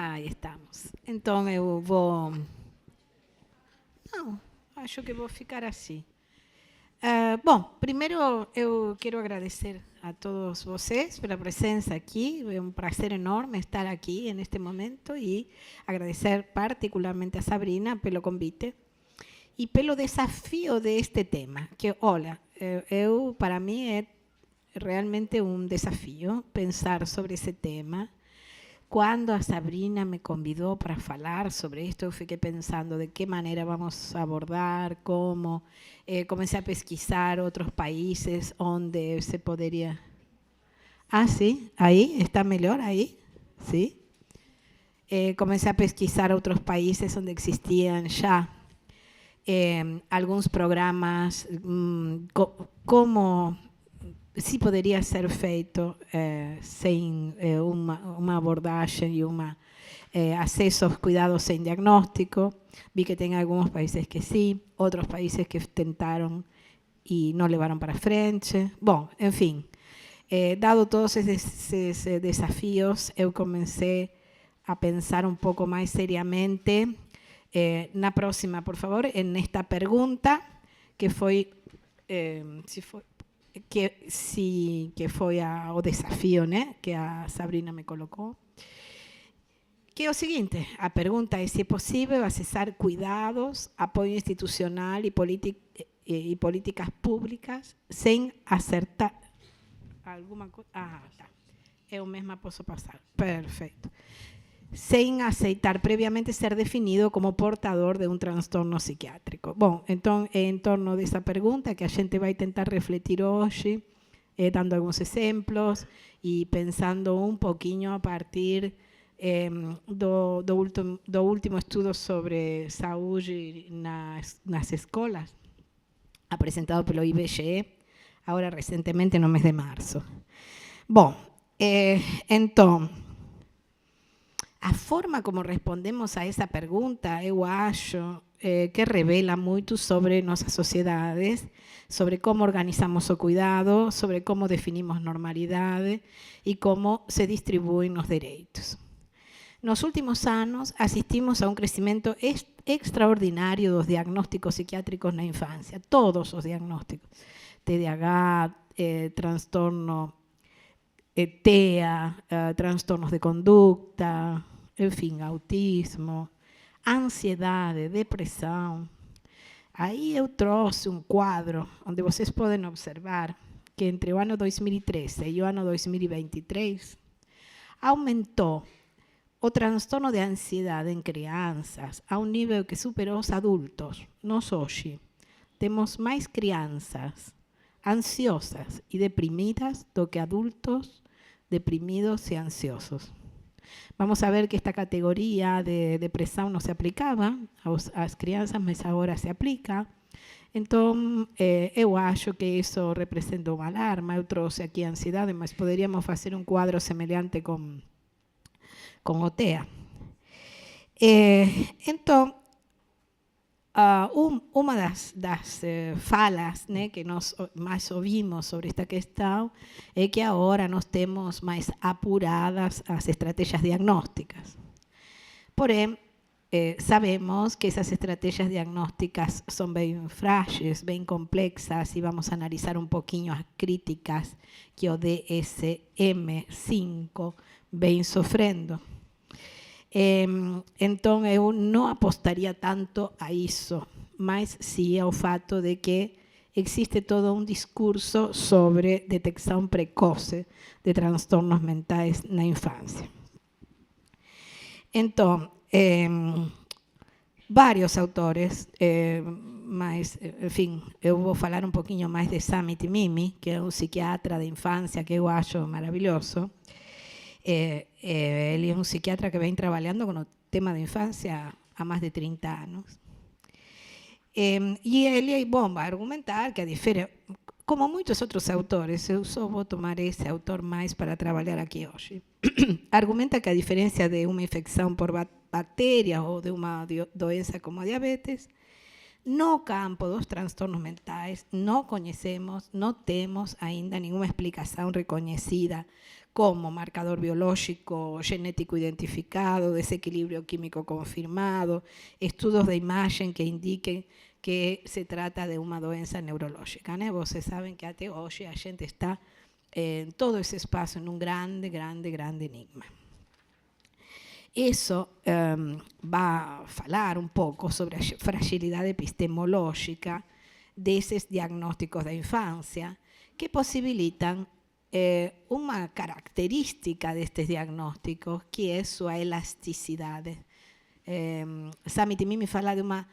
Aí estamos. Então eu vou... Não, acho que vou ficar assim. Bom, primeiro eu quero agradecer a todos vocês pela presença aqui. É um prazer enorme estar aqui neste momento e agradecer particularmente a Sabrina pelo convite e pelo desafio deste tema, que, olha, para mim é realmente um desafio pensar sobre esse tema. Quando a Sabrina me convidou para falar sobre isto, eu fiquei pensando de que maneira vamos abordar, como. Comecei a pesquisar outros países onde se poderia... Ah, sim, aí, está melhor aí, sim. Comecei a pesquisar outros países onde existiam já alguns programas, como se poderia ser feito sem uma abordagem e acesso aos cuidados sem diagnóstico. Vi que tem alguns países que sim, outros países que tentaram e não levaram para frente. Bom, enfim, dado todos esses desafios, eu comecei a pensar um pouco mais seriamente na próxima, por favor, nesta pergunta, que foi, que foi o desafio, né, que a Sabrina me colocou. Que é o seguinte, a pergunta é se é possível acessar cuidados, apoio institucional e políticas públicas sem acertar alguma coisa. Ah, tá. Eu mesma posso passar. Perfeito. Sem aceitar previamente ser definido como portador de um transtorno psiquiátrico. Bom, então, é em torno dessa pergunta que a gente vai tentar refletir hoje, dando alguns exemplos e pensando um pouquinho a partir do último estudo sobre saúde nas escolas, apresentado pelo IBGE, agora recentemente no mês de março. Bom, então, a forma como respondemos a essa pergunta, eu acho que revela muito sobre nossas sociedades, sobre como organizamos o cuidado, sobre como definimos normalidade e como se distribuem os direitos. Nos últimos anos, asistimos a um crescimento extraordinário dos diagnósticos psiquiátricos na infância, todos os diagnósticos, TDAH, transtorno TEA, transtornos de conducta, enfim, autismo, ansiedade, depressão. Aí eu trouxe um quadro onde vocês podem observar que entre o ano 2013 e o ano 2023 aumentou o transtorno de ansiedade em crianças a um nível que superou os adultos. Nós hoje temos mais crianças ansiosas e deprimidas do que adultos deprimidos e ansiosos. Vamos a ver que esta categoria de depressão não se aplicava às crianças, mas agora se aplica. Então, eu acho que isso representa uma alarma. Eu trouxe aqui a ansiedade, mas poderíamos fazer um quadro semelhante com o TEA. Então, uma das falas, né, que nós mais ouvimos sobre esta questão é que agora nós temos mais apuradas as estratégias diagnósticas. Porém, sabemos que essas estratégias diagnósticas são bem frágeis, bem complexas, e vamos a analisar um pouquinho as críticas que o DSM-5 vem sofrendo. Então, eu não apostaria tanto a isso, mas sim ao fato de que existe todo um discurso sobre detecção precoce de transtornos mentais na infância. Então, vários autores, mas, enfim, eu vou falar um pouquinho mais de Sami Timimi, que é um psiquiatra de infância que eu acho maravilhoso. Ele é um psiquiatra que vem trabalhando com o tema de infância há mais de 30 anos. E ele, bom, vai argumentar que a diferença, como muitos outros autores, eu só vou tomar esse autor mais para trabalhar aqui hoje, argumenta que a diferença de uma infecção por bactérias ou de uma doença como a diabetes No campo dos transtornos mentais, não conhecemos, não temos ainda nenhuma explicação reconhecida como marcador biológico genético identificado, desequilíbrio químico confirmado, estudos de imagem que indiquem que se trata de uma doença neurológica, né? Vocês sabem que até hoje a gente está em todo esse espaço em um grande enigma. Isso vai falar um pouco sobre a fragilidade epistemológica desses diagnósticos da infância que possibilitam uma característica destes diagnósticos que é sua elasticidade. Sami Timimi fala de uma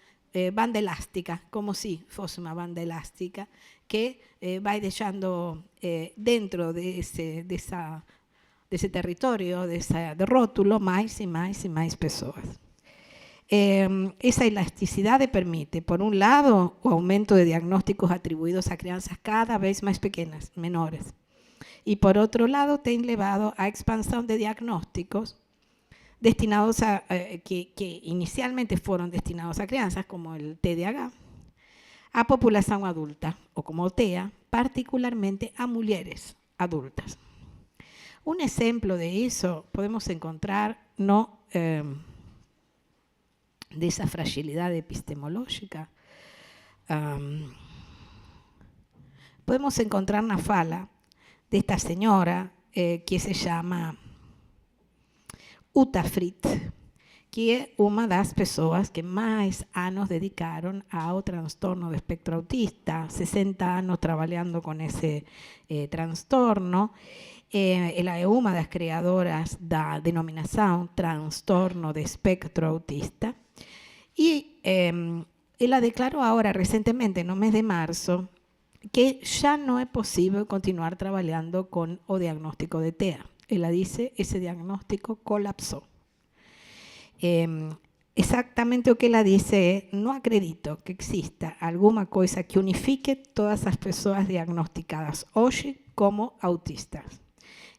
banda elástica, como se fosse uma banda elástica que vai deixando dentro desse território, de rótulo, mais e mais pessoas. Essa elasticidade permite, por um lado, o aumento de diagnósticos atribuídos a crianças cada vez mais pequenas, menores. E, por outro lado, tem levado à expansão de diagnósticos destinados a, que inicialmente foram destinados a crianças, como o TDAH, a população adulta, ou como o TEA, particularmente a mulheres adultas. Un ejemplo de eso podemos encontrar de esa fragilidad epistemológica. Podemos encontrar una fala de esta señora que se llama Uta Frith, que é uma das pessoas que mais anos dedicaram ao transtorno do espectro autista, 60 anos trabalhando com esse transtorno. Ela é uma das criadoras da denominação transtorno de espectro autista e ela declarou agora recentemente, no mês de março, que já não é possível continuar trabalhando com o diagnóstico de TEA. Ela disse, esse diagnóstico colapsou. Exatamente o que ela disse é, não acredito que exista alguma coisa que unifique todas as pessoas diagnosticadas hoje como autistas.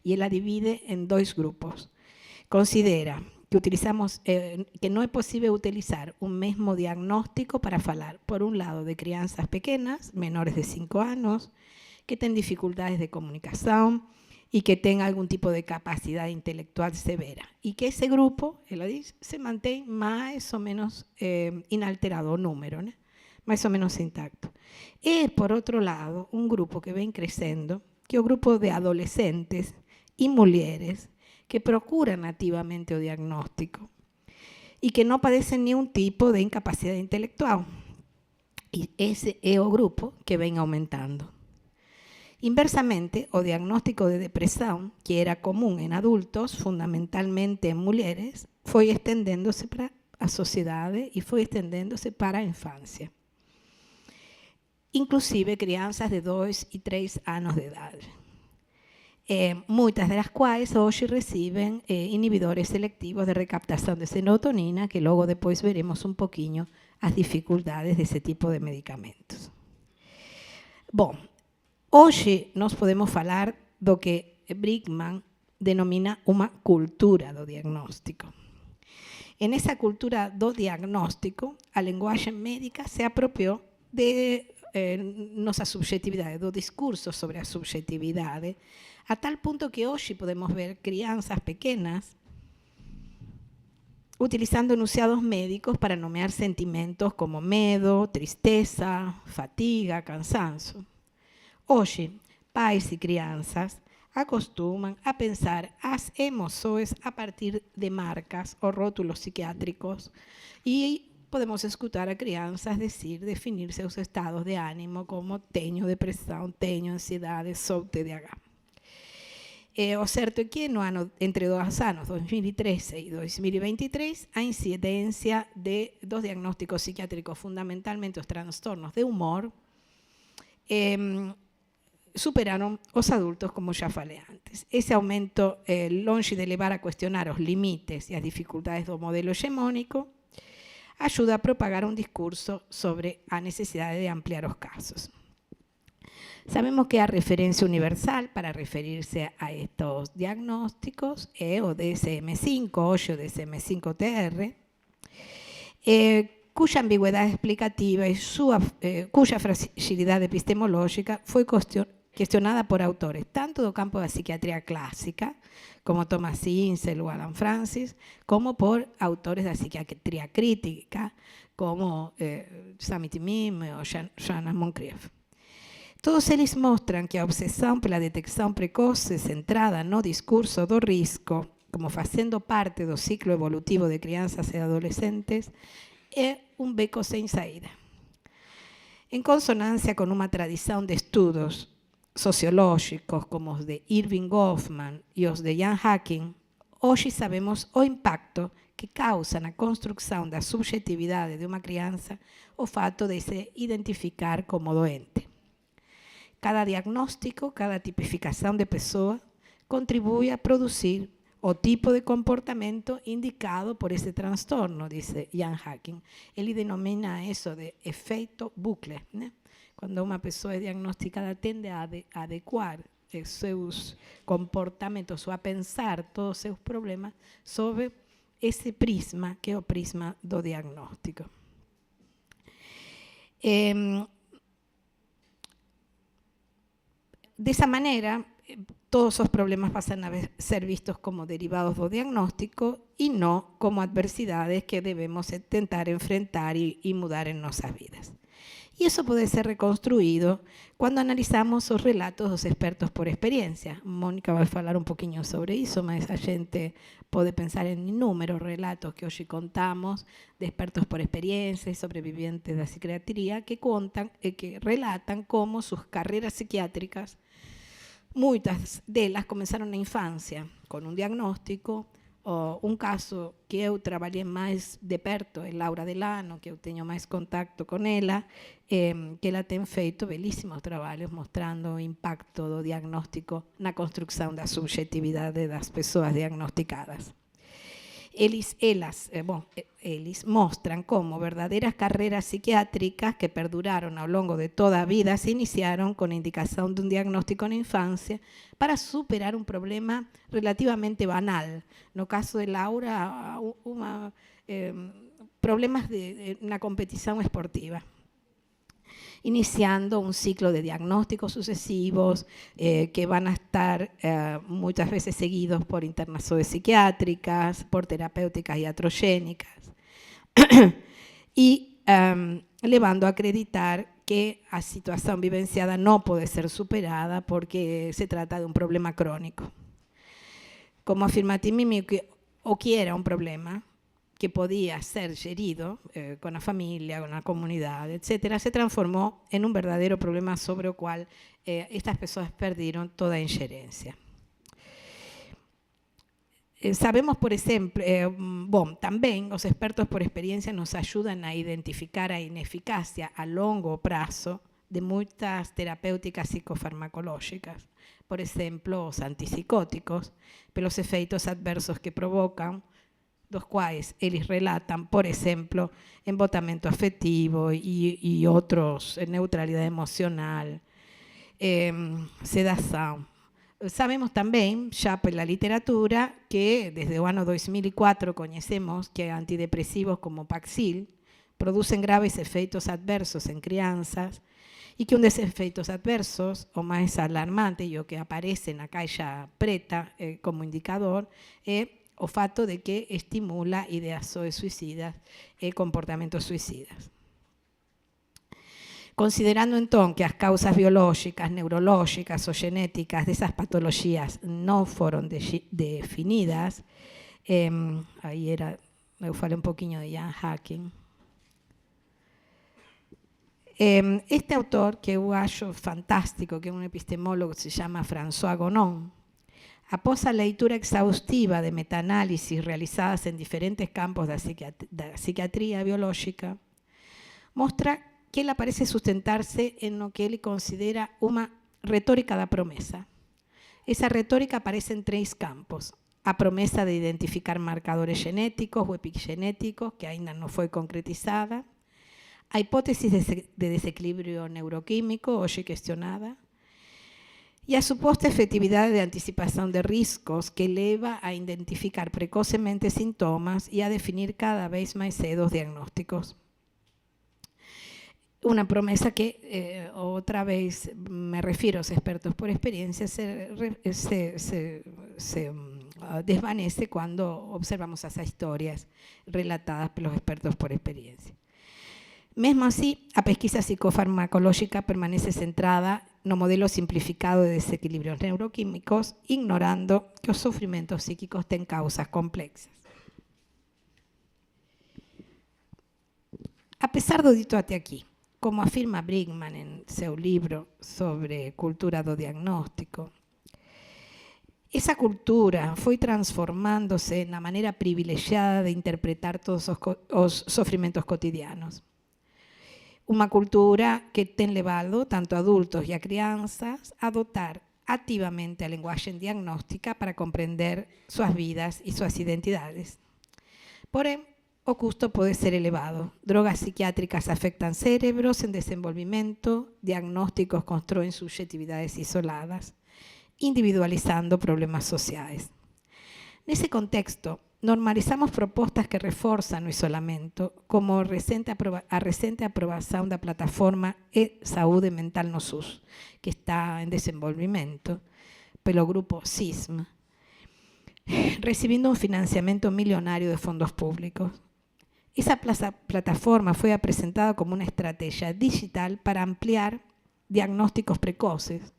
E ela divide em dois grupos. Considera que utilizamos, que não é possível utilizar um mesmo diagnóstico para falar, por um lado, de crianças pequenas, menores de 5 anos, que têm dificuldades de comunicação e que têm algum tipo de capacidade intelectual severa. E que esse grupo, ela diz, se mantém mais ou menos inalterado o número, né? Mais ou menos intacto. E, por outro lado, um grupo que vem crescendo, que é o grupo de adolescentes e mulheres que procuram ativamente o diagnóstico e que não padecem nenhum tipo de incapacidade intelectual. E esse é o grupo que vem aumentando. Inversamente, o diagnóstico de depressão, que era comum em adultos, fundamentalmente em mulheres, foi estendendo-se para a sociedade e foi estendendo-se para a infância. Inclusive crianças de 2 e 3 anos de idade. Muitas das quais hoje recebem inibidores selectivos de recaptação de serotonina, que logo depois veremos um pouquinho as dificuldades desse tipo de medicamentos. Bom, hoje nós podemos falar do que Bridgman denomina uma cultura do diagnóstico. Nessa cultura do diagnóstico, a linguagem médica se apropriou de nossa subjetividade, do discurso sobre a subjetividade, a tal ponto que hoje podemos ver crianças pequenas utilizando enunciados médicos para nomear sentimentos como medo, tristeza, fatiga, cansanço. Hoje, pais e crianças acostumam a pensar as emoções a partir de marcas ou rótulos psiquiátricos e podemos escutar a crianças definir seus estados de ânimo como tenho depressão, tenho ansiedade, sou TDAH. O certo é que no ano, entre os anos 2013 e 2023, a incidência dos diagnósticos psiquiátricos, fundamentalmente os transtornos de humor, superaram os adultos, como já falei antes. Esse aumento, longe de levar a questionar os limites e as dificuldades do modelo hegemônico, ajuda a propagar um discurso sobre a necessidade de ampliar os casos. Sabemos que a referencia universal para referirse a estos diagnósticos es o DSM-5, hoy o DSM-5-TR, cuya ambigüedad explicativa y cuya fragilidad epistemológica foi questionada por autores tanto do campo da psiquiatría clásica, como Thomas Insel ou Alan Francis, como por autores da psiquiatría crítica, como Sami Timim ou Shannon Moncrief. Todos eles mostran que a obsessão pela detecção precoce centrada no discurso do risco, como facendo parte do ciclo evolutivo de crianças e adolescentes, é um beco sem saída. Em consonância com uma tradição de estudos sociológicos como os de Irving Goffman e os de Ian Hacking, hoje sabemos o impacto que causa na construção da subjetividade de uma criança o fato de se identificar como doente. Cada diagnóstico, cada tipificação de pessoa contribui a produzir o tipo de comportamento indicado por esse transtorno, dice Ian Hacking. Ele denomina isso de efeito bucle, né? Quando uma pessoa é diagnosticada, tende a adequar seus comportamentos ou a pensar todos os seus problemas sobre esse prisma, que é o prisma do diagnóstico. Dessa maneira, todos os problemas pasan a ser vistos como derivados do diagnóstico e não como adversidades que debemos tentar enfrentar e mudar em nossas vidas. E isso pode ser reconstruído quando analisamos os relatos dos expertos por experiência. Mônica vai falar um pouquinho sobre isso, mas a gente pode pensar em inúmeros relatos que hoje contamos de expertos por experiência e sobrevivientes da psiquiatria que relatan como suas carreiras psiquiátricas, muitas delas começaram na infância, com um diagnóstico. Um caso que eu trabalhei mais de perto é Laura Delano, que eu tenho mais contato com ela, que ela tem feito belíssimos trabalhos mostrando o impacto do diagnóstico na construção da subjetividade das pessoas diagnosticadas. Eles mostram como verdadeiras carreiras psiquiátricas que perduraram ao longo de toda a vida se iniciaram com a indicação de um diagnóstico na infância para superar um problema relativamente banal. No caso de Laura, problemas na competição esportiva. Iniciando un ciclo de diagnósticos sucesivos que van a estar muchas veces seguidos por internaciones psiquiátricas, por terapéuticas iatrogénicas, y levando a acreditar que a situación vivenciada no puede ser superada porque se trata de un problema crónico. Como afirma Timimi, o que era un problema que podía ser gerido con la familia, con la comunidad, etcétera, se transformó en un verdadero problema sobre el cual estas personas perdieron toda injerencia. Sabemos, por exemplo, também os expertos por experiência nos ajudam a identificar a ineficácia a longo prazo de muitas terapêuticas psicofarmacológicas, por exemplo, os antipsicóticos, pelos efeitos adversos que provocam, dos quais eles relatam, por exemplo, embotamento afetivo e outros, neutralidade emocional, sedação. Sabemos também, já pela literatura, que desde o ano 2004 conhecemos que antidepressivos como Paxil producem graves efeitos adversos em crianças e que um desses efeitos adversos, o mais alarmante e o que aparece na caixa preta como indicador, é o fato de que estimula ideações suicidas e comportamentos suicidas. Considerando então que as causas biológicas, neurológicas ou genéticas dessas patologias não foram definidas, aí eu falei um pouquinho de Ian Hacking. Este autor, que eu acho fantástico, que é um epistemólogo que se chama François Gonon, após a leitura exaustiva de meta-análisis realizadas em diferentes campos da psiquiatria biológica, mostra que ele parece sustentar-se em lo que ele considera uma retórica da promessa. Essa retórica aparece em três campos. A promessa de identificar marcadores genéticos ou epigenéticos, que ainda não foi concretizada. A hipótese de desequilíbrio neuroquímico, hoje questionada. E a suposta efetividade de anticipação de riscos que leva a identificar precocemente sintomas e a definir cada vez mais cedo os diagnósticos. una promesa que, otra vez me refiero a los expertos por experiencia, se desvanece cuando observamos esas historias relatadas por los expertos por experiencia. Mesmo así, a pesquisa psicofarmacológica permanece centrada no modelo simplificado de desequilibrios neuroquímicos, ignorando que los sufrimientos psíquicos tienen causas complexas. A pesar do dito até aquí, como afirma Brigman en seu libro sobre cultura do diagnóstico, esa cultura foi transformándose na maneira privilegiada de interpretar todos os sofrimentos cotidianos. Uma cultura que tem levado tanto a adultos e a crianças a adotar ativamente a linguagem diagnóstica para compreender suas vidas e suas identidades. Porém, o custo pode ser elevado. Drogas psiquiátricas afectan cérebros en desenvolvimento, diagnósticos construyen subjetividades isoladas, individualizando problemas sociais. Nesse contexto, normalizamos propostas que reforzan o isolamento, como a recente aprobação da plataforma e-Saúde Mental no SUS, que está en desenvolvimento pelo grupo CISM, recibiendo un financiamiento millonario de fondos públicos. Esa plataforma fue presentada como una estrategia digital para ampliar diagnósticos precoces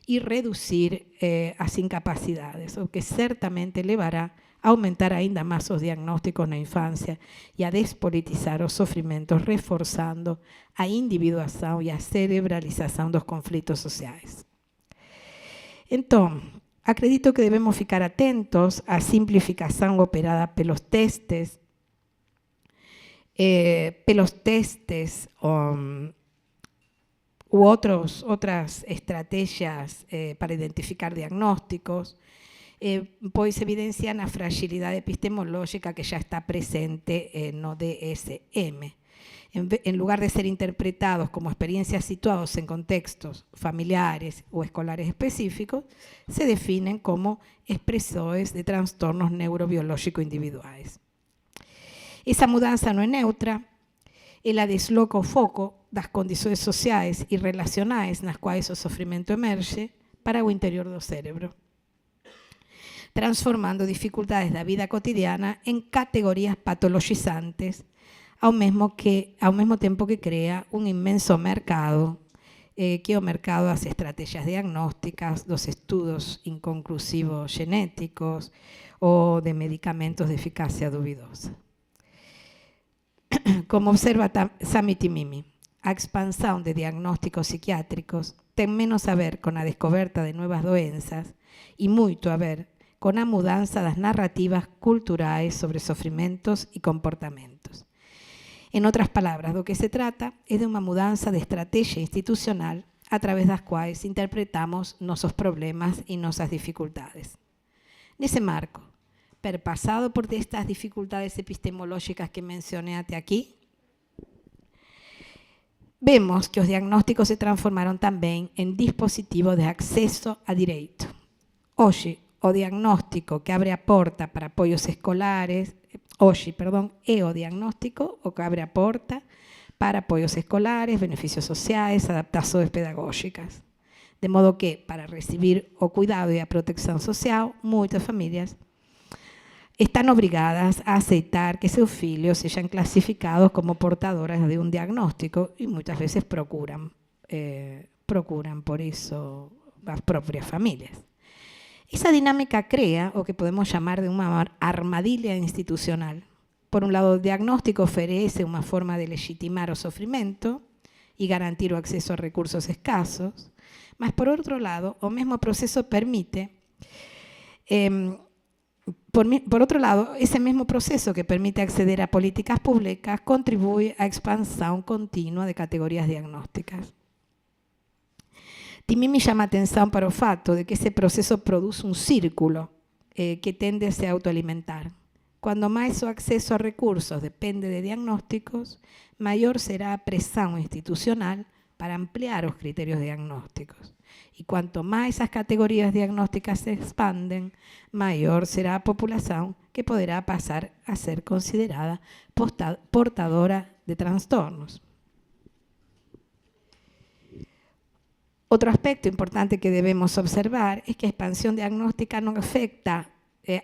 y reducir las incapacidades, o que certamente levará a aumentar ainda más los diagnósticos en la infancia y a despolitizar los sufrimientos, reforzando a individuación y a cerebralización de los conflictos sociales. Entonces, acredito que debemos ficar atentos à simplificação operada pelos testes u otras estrategias para identificar diagnósticos, pues evidencian la fragilidad epistemológica que ya está presente en no DSM. En lugar de ser interpretados como experiencias situados en contextos familiares o escolares específicos, se definen como expresores de trastornos neurobiológicos individuales. Esa mudanza no es neutra, ela desloca o foco das condições sociais e relacionais nas quais o sofrimento emerge para o interior do cérebro, transformando dificultades da vida cotidiana em categorias patologizantes, ao mesmo tempo que crea un inmenso mercado, que é o mercado das estrategias diagnósticas, dos estudos inconclusivos genéticos ou de medicamentos de eficacia duvidosa. Como observa Sami Timimi, a expansão de diagnósticos psiquiátricos tem menos a ver con a descoberta de nuevas doenças e muito a ver con a mudança das narrativas culturais sobre sofrimentos e comportamentos. En otras palabras, lo que se trata es de una mudanza de estrategia institucional a través de las cuales interpretamos nuestros problemas y nuestras dificultades. En ese marco, perpasado por estas dificultades epistemológicas que mencioné hasta aquí, vemos que los diagnósticos se transformaron también en dispositivos de acceso a derecho. Hoy, o diagnóstico que abre a porta para apoyos escolares, o diagnóstico o que abre a porta para apoyos escolares, beneficios sociales, adaptaciones pedagógicas. De modo que, para recibir o cuidado y a protección social, muchas familias están obligadas a aceitar que sus filhos sean clasificados como portadoras de un diagnóstico y muchas veces procuran por eso las propias familias. Esa dinámica crea o que podemos llamar de una armadilha institucional. Por un lado, el diagnóstico ofrece una forma de legitimar o sufrimiento y garantir o acceso a recursos escasos, mas por otro lado, o mismo proceso permite, por otro lado, ese mismo proceso que permite acceder a políticas públicas contribuye a expansión continua de categorías diagnósticas. Timimi llama atención para el fato de que ese proceso produce un círculo que tende a se autoalimentar. Cuando más o acceso a recursos depende de diagnósticos, mayor será la presión institucional para ampliar los criterios diagnósticos. Y cuanto más esas categorías diagnósticas se expanden, mayor será la población que podrá pasar a ser considerada portadora de trastornos. Otro aspecto importante que debemos observar es que a expansão diagnóstica não afecta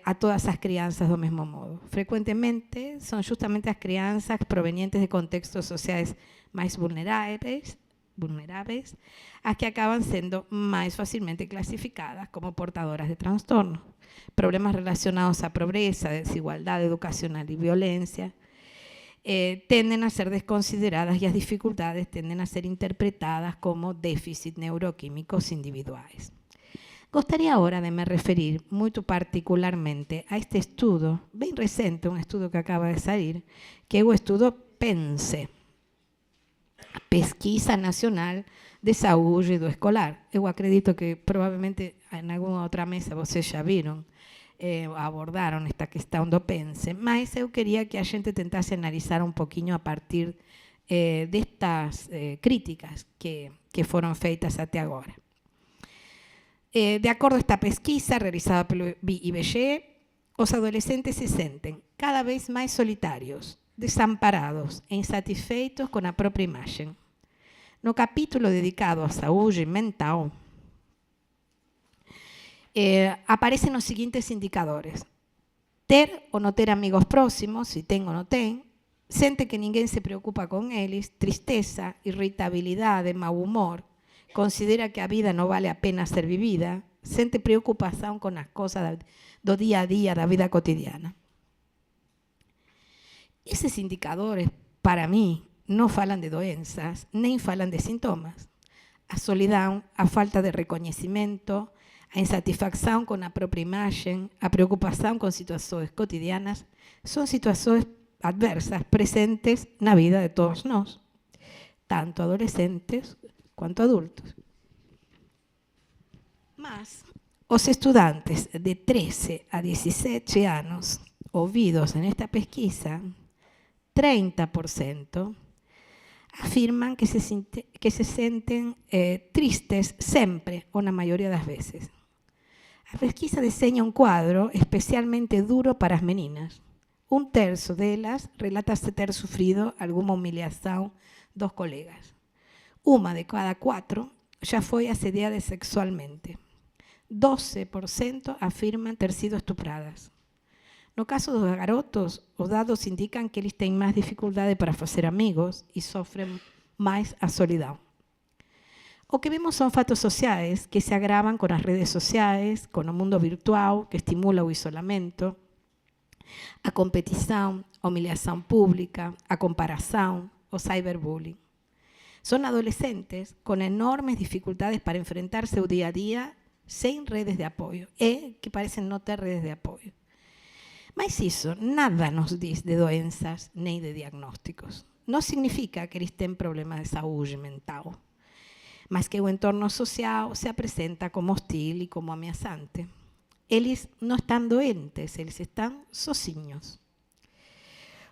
a todas as crianças do mesmo modo. Frecuentemente são justamente as crianças provenientes de contextos sociais mais vulneráveis as que acabam sendo mais facilmente classificadas como portadoras de transtornos. Problemas relacionados a pobreza, desigualdad educacional y violencia tienden a ser desconsideradas y las dificultades tienden a ser interpretadas como déficits neuroquímicos individuales. Gostaria agora de me referir muito particularmente a este estudo, bem recente, um estudo que acaba de sair, que é o estudo PENSE, Pesquisa Nacional de Saúde do Escolar. Eu acredito que provavelmente em alguma outra mesa vocês já viram, abordaram esta questão do PENSE, mas eu queria que a gente tentasse analisar um pouquinho a partir destas críticas que foram feitas até agora. De acordo a esta pesquisa realizada pelo IBGE, os adolescentes se sentem cada vez mais solitários, desamparados e insatisfeitos com a própria imagem. No capítulo dedicado à saúde mental, aparecem os seguintes indicadores: ter ou não ter amigos próximos, se tem ou não tem, sente que ninguém se preocupa com eles, tristeza, irritabilidade, mau humor, considera que a vida não vale a pena ser vivida, sente preocupação com as coisas do dia a dia, da vida cotidiana. Esses indicadores, para mim, não falam de doenças, nem falam de sintomas. A solidão, a falta de reconhecimento, a insatisfação com a própria imagem, a preocupação com situações cotidianas, são situações adversas presentes na vida de todos nós, tanto adolescentes quanto adultos. Mas os estudantes de 13 a 17 anos ouvidos nesta pesquisa, 30% afirman que se sentem tristes sempre ou na maioria das vezes. A pesquisa desenha um quadro especialmente duro para as meninas. Um terço delas relata-se ter sofrido alguma humilhação dos colegas. Uma de cada 4 já foi assediada sexualmente. 12% afirman ter sido estupradas. No caso dos garotos, os dados indicam que eles têm mais dificuldade para fazer amigos e sofrem mais a solidão. O que vemos são fatos sociais que se agravam com as redes sociais, com o mundo virtual, que estimula o isolamento, a competição, a humilhação pública, a comparação, o cyberbullying. São adolescentes com enormes dificuldades para enfrentar seu dia a dia sem redes de apoio e que parecem não ter redes de apoio. Mas isso nada nos diz de doenças nem de diagnósticos. Não significa que eles têm problemas de saúde mental, mas que o entorno social se apresenta como hostil e como ameaçante. Eles não estão doentes, eles estão sozinhos.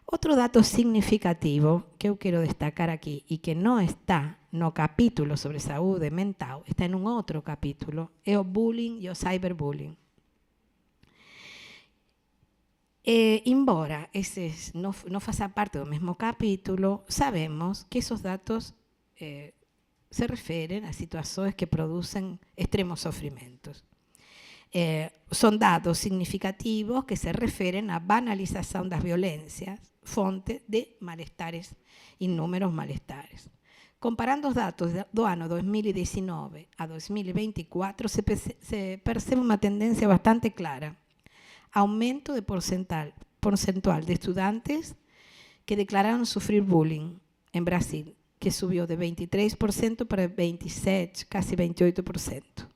Outro dado significativo que eu quero destacar aqui e que não está no capítulo sobre saúde mental, está em um outro capítulo, é o bullying e o cyberbullying. Embora esses não façam parte do mesmo capítulo, sabemos que esses dados se referem a situações que produzem extremos sofrimentos. São dados significativos que se referem à banalização das violências, fonte de malestares, inúmeros malestares. Comparando os dados do ano 2019 a 2024, se percebe uma tendência bastante clara. Aumento de percentual de estudantes que declararam sofrer bullying em Brasil, que subiu de 23% para 27%, quase 28%.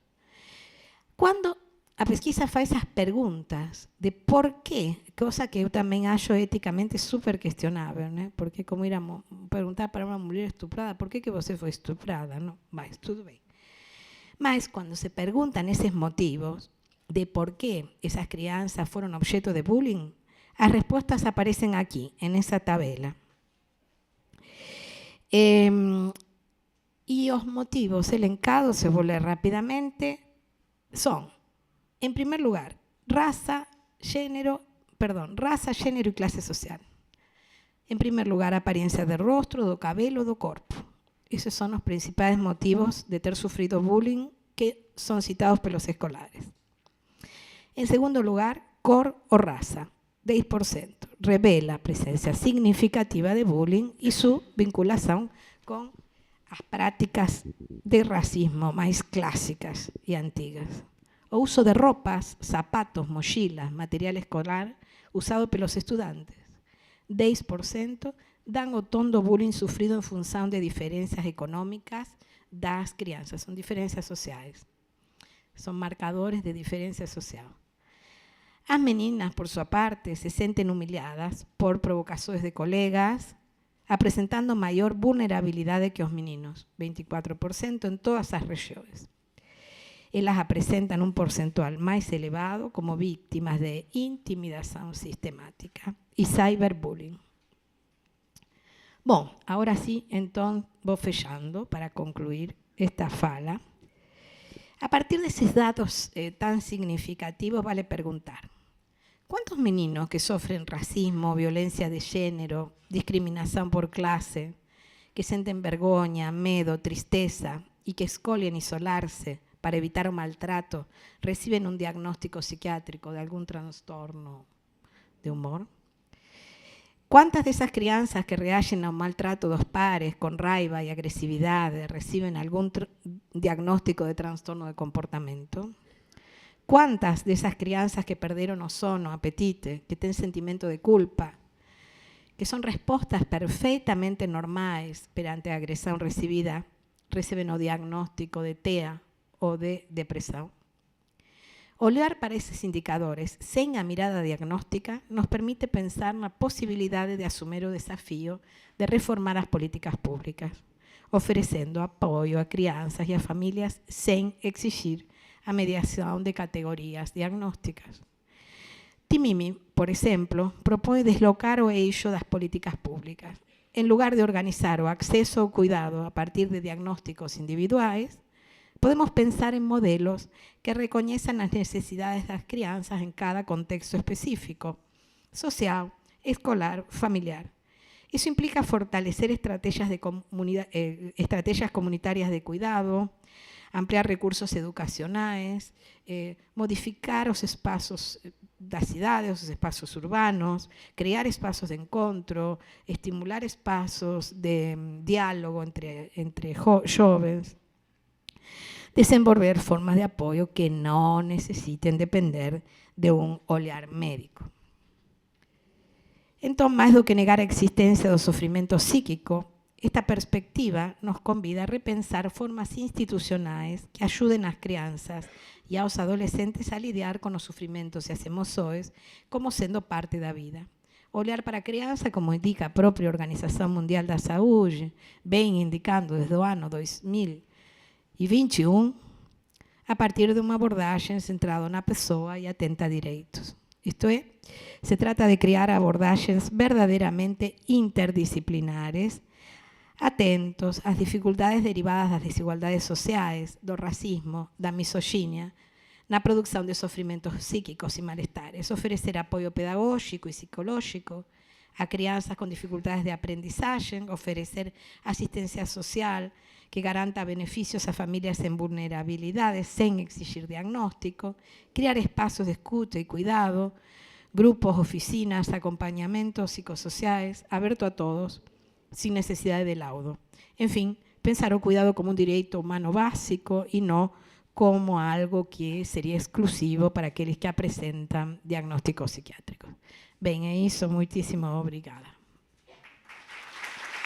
Quando a pesquisa faz as perguntas de por quê, coisa que eu também acho eticamente super questionável, né? Porque como ir a perguntar para uma mulher estuprada, por que você foi estuprada? Não, mas tudo bem. Mas quando se perguntam esses motivos de por qué esas crianças fueron objeto de bullying, as respostas aparecen aquí, en esa tabela. Y los motivos elencados, se voy a leer rápidamente, son, en primer lugar, raza, género y clase social. En primer lugar, apariencia de rostro, do cabelo, do corpo. Esos son los principales motivos de ter sufrido bullying que son citados pelos escolares. En segundo lugar, cor o raza, 10%. Revela presencia significativa de bullying y su vinculación con las prácticas de racismo más clásicas y antiguas. O uso de ropas, zapatos, mochilas, material escolar usado pelos estudantes. 10% dan o tom do bullying sufrido en función de diferencias económicas das crianças. Son diferencias sociales. Son marcadores de diferencia social. As meninas, por su parte, se sienten humilladas por provocaciones de colegas, apresentando mayor vulnerabilidad que los meninos, 24% en todas las regiones. Ellas apresentan un porcentual más elevado como víctimas de intimidación sistemática y cyberbullying. Bom, ahora sí, entonces, voy fechando para concluir esta fala. A partir de esos datos tan significativos, vale preguntar, ¿cuántos meninos que sufren racismo, violencia de género, discriminación por clase, que sienten vergüenza, miedo, tristeza y que escolhen isolarse para evitar un maltrato, reciben un diagnóstico psiquiátrico de algún trastorno de humor? ¿Cuántas de esas crianças que reacen a un maltrato de los pares con raiva y agresividad reciben algún diagnóstico de trastorno de comportamiento? ¿Cuántas de esas crianças que perdieron o sono, apetite, que tienen sentimiento de culpa, que son respuestas perfectamente normales perante a agresión recibida, reciben o diagnóstico de TEA o de depresión? Olhar para esos indicadores sin a mirada diagnóstica nos permite pensar en la posibilidad de asumir el desafío de reformar las políticas públicas, ofreciendo apoyo a crianças y a familias sin exigir a mediación de categorías diagnósticas. Timimi, por ejemplo, propone deslocar o eixo das políticas públicas. En lugar de organizar o acceso ao cuidado a partir de diagnósticos individuales, podemos pensar en modelos que reconozcan las necesidades de las crianças en cada contexto específico, social, escolar, familiar. Eso implica fortalecer estrategias comunitarias de cuidado, ampliar recursos educacionales, modificar los espacios das cidades, los espacios urbanos, crear espacios de encontro, estimular espacios de diálogo entre jóvenes, desenvolver formas de apoyo que no necesiten depender de un olhar médico. Entonces, más do que negar a existencia del sufrimiento psíquico, esta perspectiva nos convida a repensar formas institucionales que ayuden a las crianças y a los adolescentes a lidiar con los sufrimientos y las emociones como siendo parte de la vida. Olhar para a criança, como indica a propia Organización Mundial da Saúde, ven indicando desde el año 2021, a partir de una abordaje centrada en la persona y atenta a derechos. Esto es, se trata de crear abordajes verdaderamente interdisciplinares, atentos às dificultades derivadas das desigualdades sociais, do racismo, da misoginia, na produção de sofrimentos psíquicos e malestares, oferecer apoio pedagógico e psicológico a crianças com dificuldades de aprendizagem, oferecer assistência social que garanta benefícios a famílias em vulnerabilidades sem exigir diagnóstico, criar espaços de escuta e cuidado, grupos, oficinas, acompañamientos psicosociales, abierto a todos, sin necesidad de laudo. En fin, pensar o cuidado como un derecho humano básico y no como algo que sería exclusivo para aqueles que presentan diagnósticos psiquiátricos. Bem, é isso. Muitíssimo obrigada.